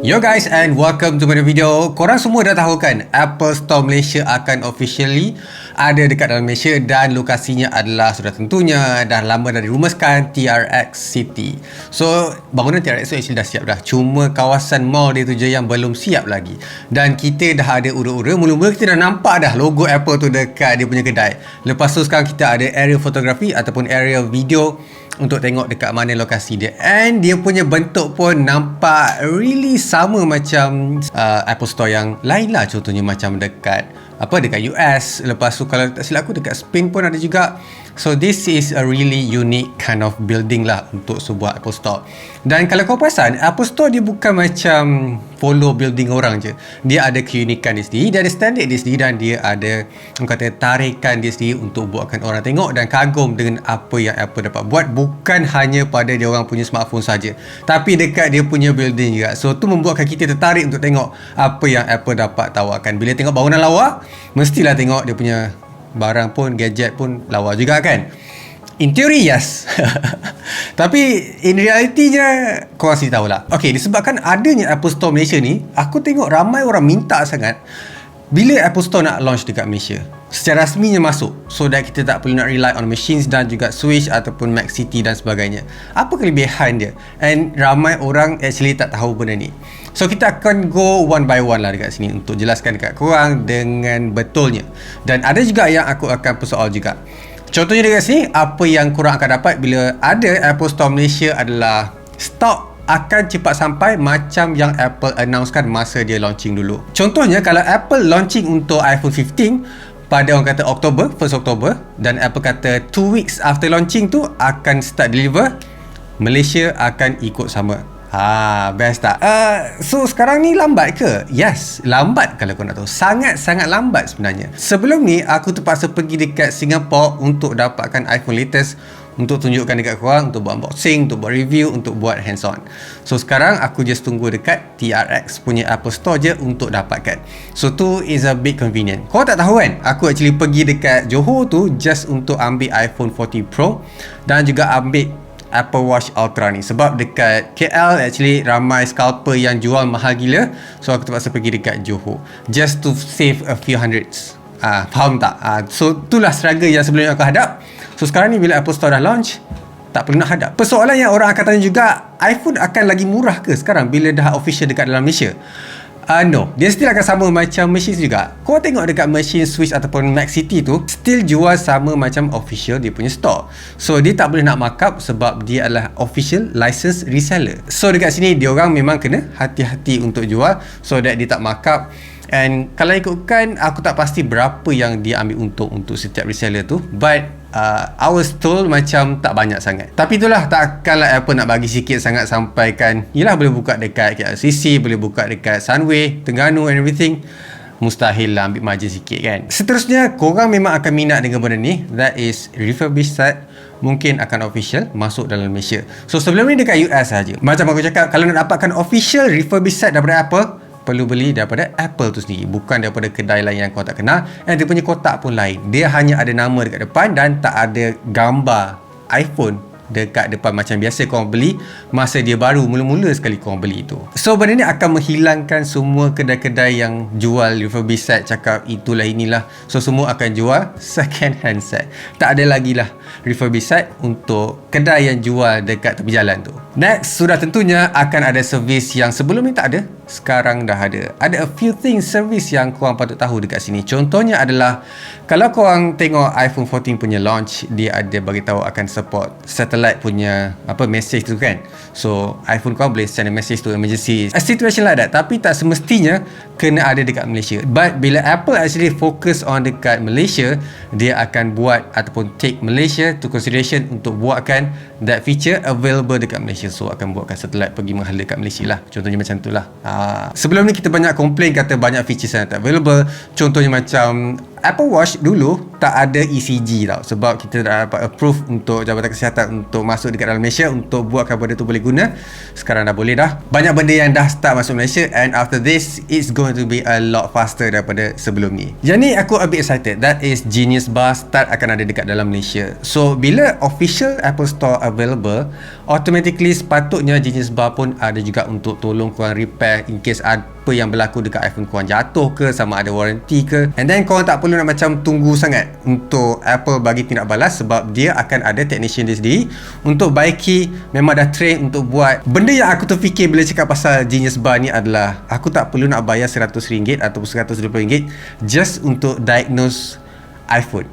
Yo guys, and welcome to my video. Korang semua dah tahu kan, Apple Store Malaysia akan officially ada dekat dalam Malaysia dan lokasinya adalah sudah tentunya dah lama dah dirumuskan TRX City. So bangunan TRX tu actually dah siap dah, cuma kawasan mall dia tu je yang belum siap lagi. Dan kita dah ada ura-ura, mula-mula kita dah nampak dah logo Apple tu dekat dia punya kedai. Lepas tu sekarang kita ada area fotografi ataupun area video untuk tengok dekat mana lokasi dia, and dia punya bentuk pun nampak really sama macam Apple Store yang lain lah. Contohnya macam dekat US. Lepas tu kalau tak silap aku dekat Spain pun ada juga. So this is a really unique kind of building lah untuk sebuah Apple Store. Dan kalau kau perasan, Apple Store dia bukan macam follow building orang je. Dia ada keunikan dia sendiri, dia ada standard dia sendiri, dan dia ada kata tarikan dia sendiri untuk buatkan orang tengok dan kagum dengan apa yang Apple dapat buat, bukan hanya pada dia orang punya smartphone saja, tapi dekat dia punya building juga. So tu membuatkan kita tertarik untuk tengok apa yang Apple dapat tawarkan. Bila tengok bangunan lawa, mestilah tengok dia punya barang pun, gadget pun lawa juga kan. In theory yes. Tapi in reality je korang sendiri tahulah. Okay, disebabkan adanya Apple Store Malaysia ni, aku tengok ramai orang minta sangat bila Apple Store nak launch dekat Malaysia, secara rasminya masuk, so that kita tak perlu nak rely on machines dan juga Switch ataupun Mac City dan sebagainya. Apa kelebihan dia? And ramai orang actually tak tahu benda ni. So kita akan go one by one lah dekat sini untuk jelaskan dekat korang dengan betulnya. Dan ada juga yang aku akan persoal juga. Contohnya dekat sini, apa yang korang akan dapat bila ada Apple Store Malaysia adalah stok akan cepat sampai macam yang Apple announcekan masa dia launching dulu. Contohnya kalau Apple launching untuk iPhone 15 pada orang kata Oktober, 1 Oktober, dan Apple kata 2 weeks after launching tu akan start deliver, Malaysia akan ikut sama. Best tak? So sekarang ni lambat ke? Yes, lambat kalau kau nak tahu. Sangat-sangat lambat sebenarnya. Sebelum ni aku terpaksa pergi dekat Singapore untuk dapatkan iPhone latest, untuk tunjukkan dekat korang, untuk buat unboxing, untuk buat review, untuk buat hands on. So sekarang aku just tunggu dekat TRX punya Apple Store je untuk dapatkan. So tu is a bit convenient. Kau tak tahu kan, aku actually pergi dekat Johor tu just untuk ambil iPhone 14 Pro dan juga ambil Apple Watch Ultra ni, sebab dekat KL actually ramai scalper yang jual mahal gila. So aku terpaksa pergi dekat Johor just to save a few hundreds. Faham tak? So itulah struggle yang sebelumnya aku hadap. So sekarang ni bila Apple Store dah launch, tak perlu nak hadap. Persoalan yang orang akan tanya juga, iPhone akan lagi murah ke sekarang bila dah official dekat dalam Malaysia? No, dia still akan sama macam machines juga. Kau tengok dekat machine Switch ataupun Mac City tu, still jual sama macam official dia punya store. So dia tak boleh nak markup sebab dia adalah official licensed reseller. So dekat sini dia orang memang kena hati-hati untuk jual so that dia tak markup. And kalau ikutkan, aku tak pasti berapa yang dia ambil untung untuk setiap reseller tu, but I was told macam tak banyak sangat. Tapi itulah, takkanlah Apple nak bagi sikit sangat sampaikan yelah boleh buka dekat KLCC, boleh buka dekat Sunway, Terengganu and everything. Mustahil lah ambil margin sikit kan. Seterusnya, korang memang akan minat dengan benda ni, that is refurbished set, mungkin akan official masuk dalam Malaysia. So sebelum ni dekat US saja. Macam aku cakap, kalau nak dapatkan official refurbished set daripada Apple, perlu beli daripada Apple tu sendiri, bukan daripada kedai lain yang kau tak kenal. Dan dia punya kotak pun lain, dia hanya ada nama dekat depan dan tak ada gambar iPhone dekat depan macam biasa korang beli masa dia baru mula-mula sekali korang beli itu. So benda ni akan menghilangkan semua kedai-kedai yang jual refurbished set cakap itulah inilah. So semua akan jual second hand set. Tak ada lagi lah refurbished set untuk kedai yang jual dekat tepi jalan tu. Next, sudah tentunya akan ada servis yang sebelum ni tak ada, sekarang dah ada. Ada a few things servis yang korang patut tahu dekat sini. Contohnya adalah, kalau korang tengok iPhone 14 punya launch, dia ada bagi tahu akan support satellite punya message tu kan. So iPhone korang boleh send a message to emergency, a situation like that. Tapi tak semestinya kena ada dekat Malaysia. But bila Apple actually focus on dekat Malaysia, dia akan buat ataupun take Malaysia to consideration untuk buatkan that feature available dekat Malaysia. So akan buatkan satellite pergi menghala dekat Malaysia lah. Contohnya macam tu lah. Sebelum ni kita banyak komplain kata banyak features yang tak available. Contohnya macam Apple Watch dulu tak ada ECG tau, sebab kita dah dapat approve untuk Jabatan Kesihatan untuk masuk dekat dalam Malaysia untuk buatkan benda tu boleh guna. Sekarang dah boleh dah. Banyak benda yang dah start masuk Malaysia, and after this it's going to be a lot faster daripada sebelum ni. Yang ni aku a bit excited. That is Genius Bar start akan ada dekat dalam Malaysia. So bila official Apple Store available, automatically sepatutnya Genius Bar pun ada juga untuk tolong korang repair in case apa yang berlaku dekat iPhone korang jatuh ke, sama ada warranty ke. And then korang tak perlu nak macam tunggu sangat untuk Apple bagi tindak balas, sebab dia akan ada technician dia sendiri untuk baiki. Memang dah train untuk buat. Benda yang aku terfikir bila cakap pasal Genius Bar ni adalah aku tak perlu nak bayar RM100 ataupun RM120 just untuk diagnose iPhone,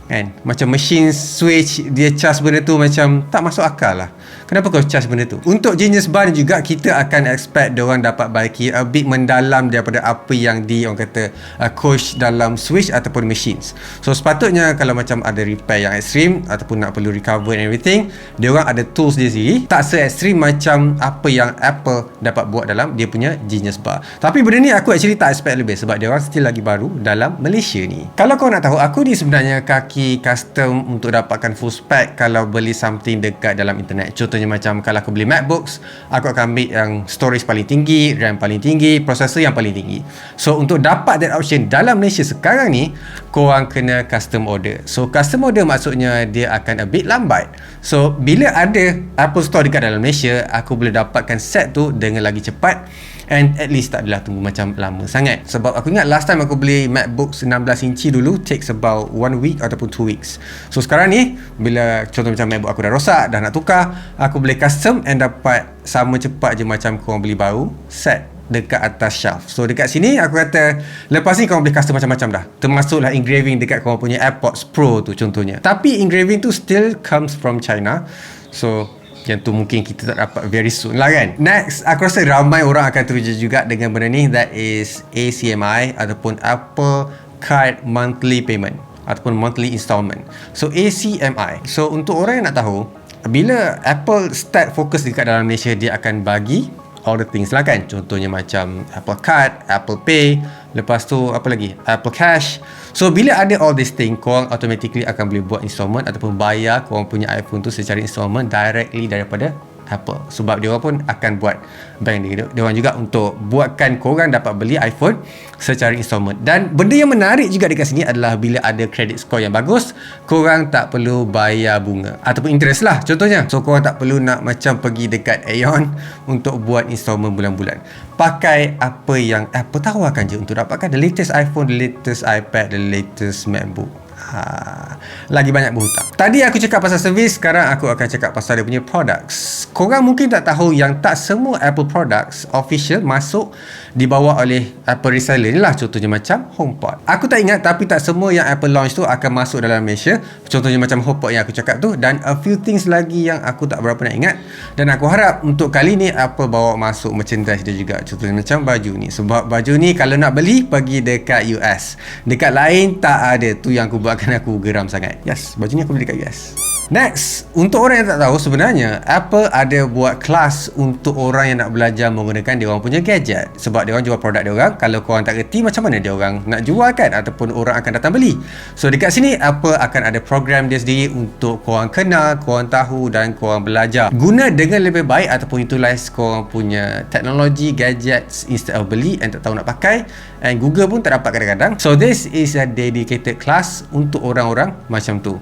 kan? Macam machine switch dia charge benda tu macam tak masuk akal lah. Kenapa kau charge benda tu? Untuk Genius Bar ni juga kita akan expect diorang dapat baiki a bit mendalam daripada apa yang orang kata coach dalam switch ataupun machines. So sepatutnya kalau macam ada repair yang ekstrim ataupun nak perlu recover and everything, diorang ada tools dia sendiri, tak se-ekstrim macam apa yang Apple dapat buat dalam dia punya Genius Bar. Tapi benda ni aku actually tak expect lebih, sebab diorang still lagi baru dalam Malaysia ni. Kalau kau nak tahu, aku ni sebenarnya kaki custom untuk dapatkan full spec kalau beli something dekat dalam internet. Contohnya macam kalau aku beli MacBooks, aku akan ambil yang storage paling tinggi, RAM paling tinggi, processor yang paling tinggi. So untuk dapat that option dalam Malaysia sekarang ni, korang kena custom order. So custom order maksudnya dia akan a bit lambat. So bila ada Apple Store dekat dalam Malaysia, aku boleh dapatkan set tu dengan lagi cepat, and at least tak adalah tunggu macam lama sangat. Sebab aku ingat last time aku beli MacBook 16 inci dulu takes about 1 week ataupun 2 weeks. So sekarang ni bila contoh macam MacBook aku dah rosak, dah nak tukar, aku boleh custom and dapat sama cepat je macam korang beli baru set dekat atas shelf. So dekat sini aku kata lepas ni korang boleh custom macam-macam dah, termasuklah engraving dekat korang punya AirPods Pro tu contohnya. Tapi engraving tu still comes from China, so yang tu mungkin kita tak dapat very soon lah, kan? Next, aku rasa ramai orang akan teruja juga dengan benda ni, that is ACMI ataupun Apple Card Monthly Payment ataupun Monthly Installment. So ACMI, so untuk orang yang nak tahu, bila Apple start fokus dekat dalam Malaysia, dia akan bagi all the things lah, kan? Contohnya macam Apple Card, Apple Pay, lepas tu apa lagi? Apple Cash. So bila ada all this thing, korang automatically akan boleh buat installment ataupun bayar korang punya iPhone tu secara installment directly daripada Apple. Sebab dia orang pun akan buat bank dia orang juga untuk buatkan korang dapat beli iPhone secara installment. Dan benda yang menarik juga dekat sini adalah bila ada credit score yang bagus, korang tak perlu bayar bunga ataupun interest lah contohnya. So korang tak perlu nak macam pergi dekat Aeon untuk buat installment bulan-bulan. Pakai apa yang Apple tawarkan je untuk dapatkan the latest iPhone, the latest iPad, the latest MacBook. Lagi banyak berhutang. Tadi aku cakap pasal servis, sekarang aku akan cakap pasal dia punya products. Korang mungkin tak tahu yang tak semua Apple products official masuk dibawa oleh Apple reseller ni lah. Contohnya macam HomePod. Aku tak ingat, tapi tak semua yang Apple launch tu akan masuk dalam Malaysia. Contohnya macam HomePod yang aku cakap tu, dan a few things lagi yang aku tak berapa nak ingat. Dan aku harap untuk kali ni Apple bawa masuk merchandise dia juga. Contohnya macam baju ni. Sebab baju ni kalau nak beli, pergi dekat US. Dekat lain tak ada. Tu yang aku buatkan aku geram sangat. Yes, baju ni aku beli dekat US. Next, untuk orang yang tak tahu, sebenarnya Apple ada buat kelas untuk orang yang nak belajar menggunakan dia orang punya gadget. Sebab dia orang jual produk dia orang, kalau korang tak reti macam mana dia orang nak jual, kan, ataupun orang akan datang beli. So dekat sini Apple akan ada program dia sendiri untuk korang kenal, korang tahu dan korang belajar guna dengan lebih baik ataupun utilize korang punya teknologi gadgets instead of beli and tak tahu nak pakai, and Google pun tak dapat kadang-kadang. So this is a dedicated class untuk orang-orang macam tu.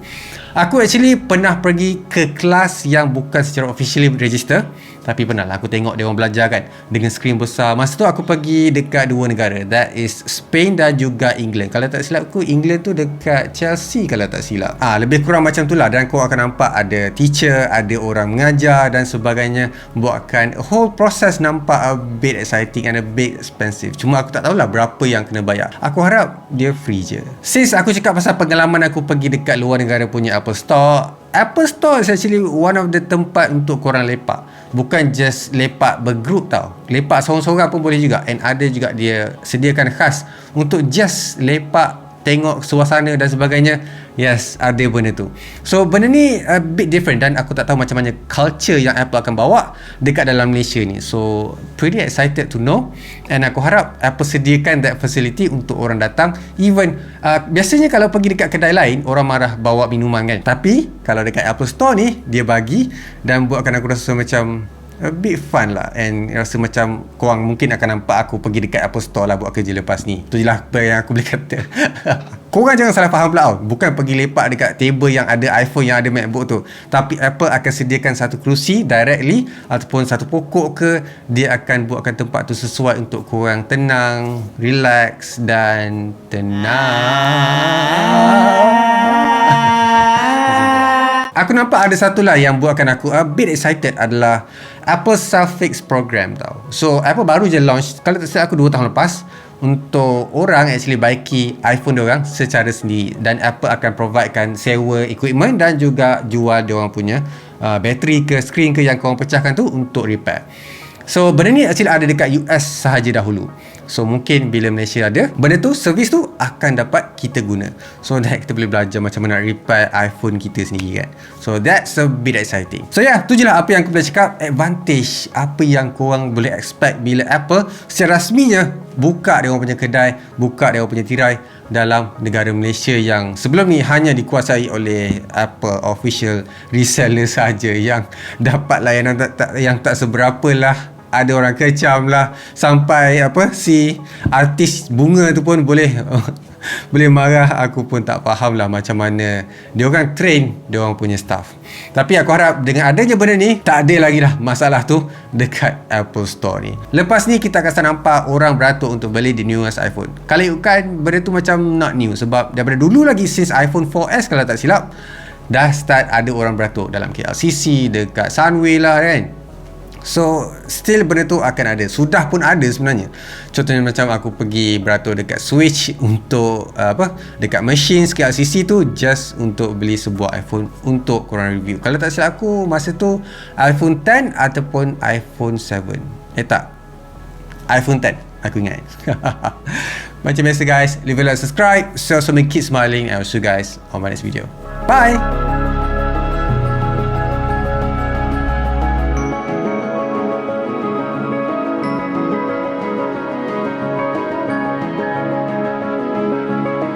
Aku actually pernah pergi ke kelas yang bukan secara officially register, tapi pernah lah aku tengok dia orang belajar, kan, dengan skrin besar. Masa tu aku pergi dekat dua negara, that is Spain dan juga England. Kalau tak silap aku, England tu dekat Chelsea kalau tak silap. Lebih kurang macam tu lah. Dan kau akan nampak ada teacher, ada orang mengajar dan sebagainya, buatkan whole process nampak a bit exciting and a bit expensive. Cuma aku tak tahulah berapa yang kena bayar. Aku harap dia free je. Since aku cakap pasal pengalaman aku pergi dekat luar negara punya Apple Store, Apple Store is actually one of the tempat untuk korang lepak. Bukan just lepak bergroup tau. Lepak seorang-seorang pun boleh juga. And ada juga dia sediakan khas untuk just lepak, tengok suasana dan sebagainya Yes, ada benda tu. So benda ni a bit different dan aku tak tahu macam mana culture yang Apple akan bawa dekat dalam Malaysia ni. So pretty excited to know, and aku harap Apple sediakan that facility untuk orang datang. Even biasanya kalau pergi dekat kedai lain orang marah bawa minuman kan, tapi kalau dekat Apple Store ni dia bagi dan buatkan aku rasa macam a bit fun lah, and rasa macam korang mungkin akan nampak aku pergi dekat Apple Store lah buat kerja lepas ni. Tu je lah apa yang aku boleh kata. Korang jangan salah faham pula tau. Bukan pergi lepak dekat table yang ada iPhone, yang ada MacBook tu. Tapi Apple akan sediakan satu kerusi directly ataupun satu pokok ke, dia akan buatkan tempat tu sesuai untuk korang tenang, relax dan tenang. Aku nampak ada satu lah yang buatkan aku a bit excited adalah Apple Self-Fix Program tau. So Apple baru je launch, kalau tak silap aku 2 tahun lepas, untuk orang actually baiki iPhone diorang secara sendiri, dan Apple akan providekan sewa equipment dan juga jual diorang punya bateri ke screen ke yang korang pecahkan tu untuk repair. So benda ni actually ada dekat US sahaja dahulu. So mungkin bila Malaysia ada benda tu, servis tu akan dapat kita guna. So that kita boleh belajar macam mana nak repair iPhone kita sendiri kan. So that's a bit exciting. So tu je lah apa yang aku boleh cakap. Advantage apa yang korang boleh expect bila Apple secara rasminya buka dia orang punya kedai, buka dia orang punya tirai dalam negara Malaysia yang sebelum ni hanya dikuasai oleh Apple official reseller saja, yang dapat layanan yang tak seberapa lah. Ada orang kecam lah, sampai si artis bunga tu pun boleh boleh marah. Aku pun tak faham lah macam mana dia orang train dia orang punya staff. Tapi aku harap dengan adanya benda ni tak ada lagi lah masalah tu dekat Apple Store ni. Lepas ni kita akan nampak orang beratur untuk beli the newest iPhone. Kalau ikutkan benda tu macam not new, sebab daripada dulu lagi, since iPhone 4S kalau tak silap, dah start ada orang beratur dalam KLCC, dekat Sunway lah kan. So still benda tu akan ada, sudah pun ada sebenarnya. Contohnya macam aku pergi beratur dekat Switch untuk dekat machine KLCC tu, just untuk beli sebuah iPhone untuk korang review. Kalau tak silap aku masa tu iPhone 10 ataupun iPhone 7. Tak, iPhone 10 aku ingat. Macam biasa guys, leave a like, subscribe, so make keep smiling, and I'll see you guys on my next video. Bye.